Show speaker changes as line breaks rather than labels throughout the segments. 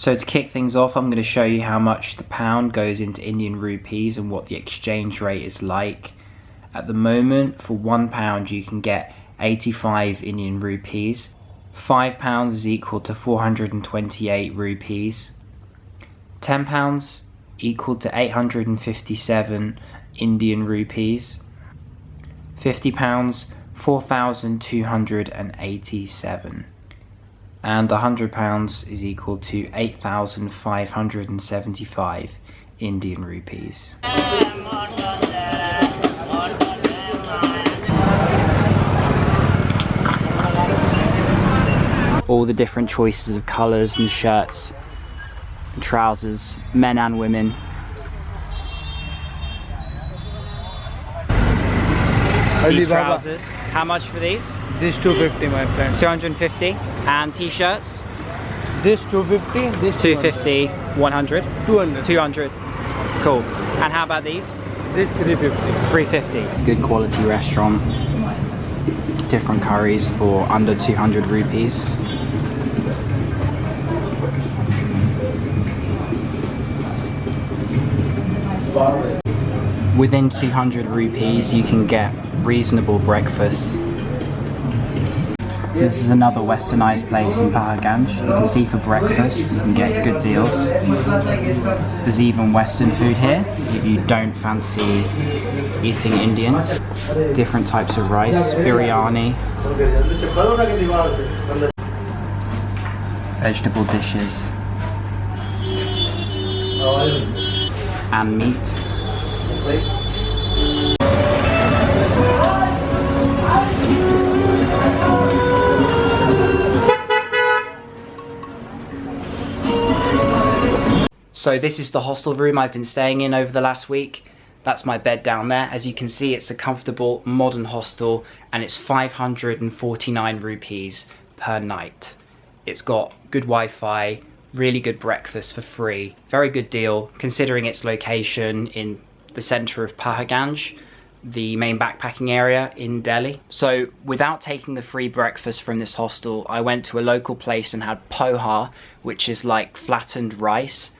So to kick things off, I'm going to show you how much the pound goes into Indian rupees and what the exchange rate is like. At the moment, for £1 you can get 85 Indian rupees. £5 is equal to 428 rupees. £10 equal to 857 Indian rupees. £50, 4,287. And £100 is equal to 8,575 Indian rupees. All the different choices of colours and shirts and trousers, men and women. These trousers, how much for these?
This 250, my friend.
250. And t-shirts?
This 250, this
250, 100?
200.
200. Cool. And how about these?
This 350.
350. Good quality restaurant. Different curries for under 200 rupees. Within 200 rupees you can get reasonable breakfast. So this is another westernized place in Paharganj. You can see for breakfast you can get good deals. There's even western food here if you don't fancy eating Indian. Different types of rice, biryani, vegetable dishes, and meat. So this is the hostel room I've been staying in over the last week. That's my bed down there. As you can see, it's a comfortable modern hostel and it's 549 rupees per night. It's got good Wi-Fi, really good breakfast for free. Very good deal considering its location in the center of Paharganj, the main backpacking area in Delhi. So without taking the free breakfast from this hostel, I went to a local place and had poha, which is like flattened rice,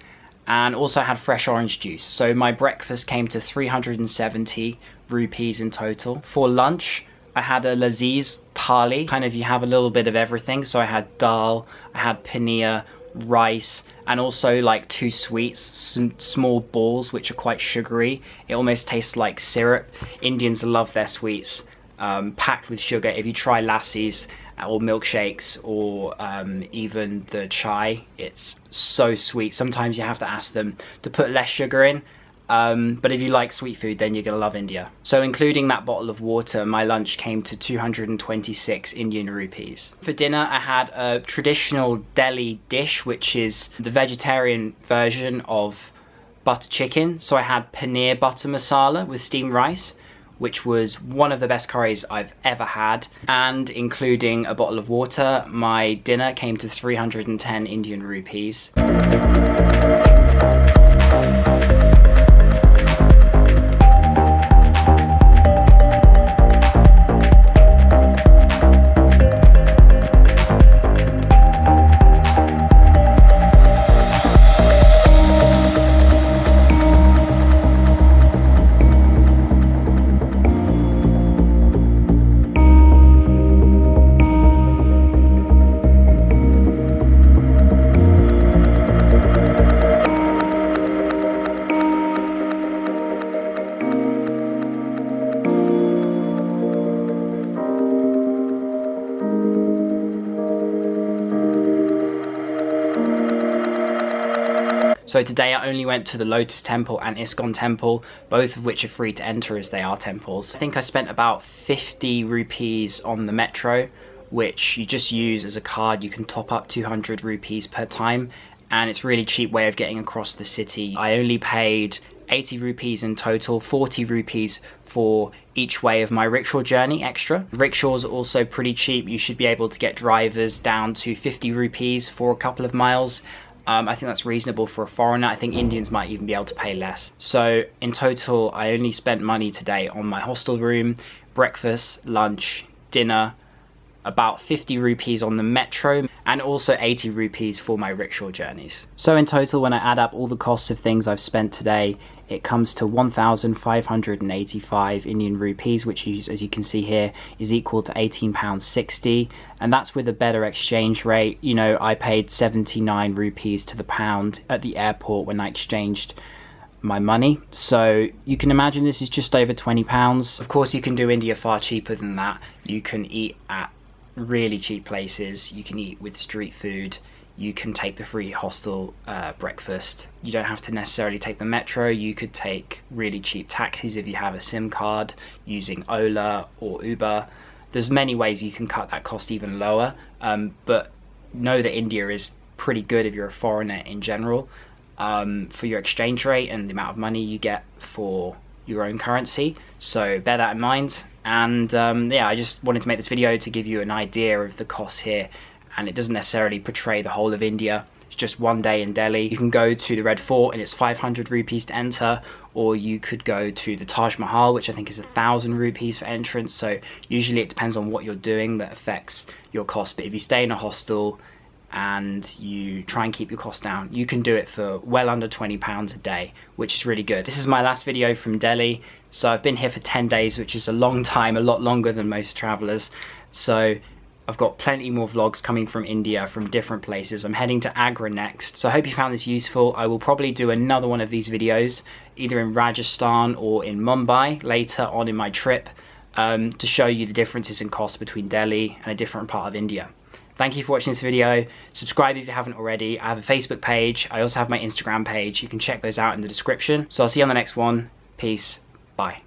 and also had fresh orange juice. So my breakfast came to 370 rupees in total. For lunch, I had a LAZEEZ THALI. Kind of you have a little bit of everything. So I had dal, I had paneer, rice, and also like 2 sweets, some small balls which are quite sugary. It almost tastes like syrup. Indians love their sweets, packed with sugar. If you try LAZEEZ or milkshakes or even the chai, it's so sweet. Sometimes you have to ask them to put less sugar in, but if you like sweet food, then you're gonna love India. So including that bottle of water, my lunch came to 226 Indian rupees. For dinner, I had a traditional Delhi dish, which is the vegetarian version of butter chicken. So I had paneer butter masala with steamed rice, which was one of the best curries I've ever had. And including a bottle of water, my dinner came to 310 Indian rupees. So today I only went to the Lotus temple and ISKON temple, both of which are free to enter as they are temples. I think I spent about 50 rupees on the metro, which you just use as a card. You can top up 200 rupees per time, and it's a really cheap way of getting across the city. I only paid 80 rupees in total, 40 rupees for each way of my rickshaw journey extra. Rickshaws are also pretty cheap. You should be able to get drivers down to 50 rupees for a couple of miles. I think that's reasonable for a foreigner. I think Indians might even be able to pay less. So in total, I only spent money today on my hostel room, breakfast, lunch, dinner, about 50 rupees on the metro, and also 80 rupees for my rickshaw journeys. So in total, when I add up all the costs of things I've spent today, it comes to 1,585 Indian rupees, which is, as you can see here, is equal to £18.60, and that's with a better exchange rate. You know, I paid 79 rupees to the pound at the airport when I exchanged my money, so you can imagine this is just over £20. Of course, you can do India far cheaper than that. You can eat at really cheap places, you can eat with street food, you can take the free hostel breakfast. You don't have to necessarily take the metro. You could take really cheap taxis if you have a SIM card using Ola or Uber. There's many ways you can cut that cost even lower, but know that India is pretty good if you're a foreigner in general, for your exchange rate and the amount of money you get for your own currency. So bear that in mind. And yeah, I just wanted to make this video to give you an idea of the costs here, and it doesn't necessarily portray the whole of India. It's just one day in Delhi. You can go to the Red Fort and it's 500 rupees to enter, or you could go to the Taj Mahal, which I think is 1,000 rupees for entrance. So usually it depends on what you're doing that affects your cost. But if you stay in a hostel and you try and keep your costs down, you can do it for well under £20 a day, which is really good. This is my last video from Delhi, so I've been here for 10 days, which is a long time, a lot longer than most travelers. So I've got plenty more vlogs coming from India, from different places. I'm heading to Agra next, so I hope you found this useful. I will probably do another one of these videos, either in Rajasthan or in Mumbai later on in my trip, to show you the differences in cost between Delhi and a different part of India. Thank you for watching this video. Subscribe if you haven't already. I have a Facebook page. I also have my Instagram page. You can check those out in the description. So I'll see you on the next one. Peace. Bye.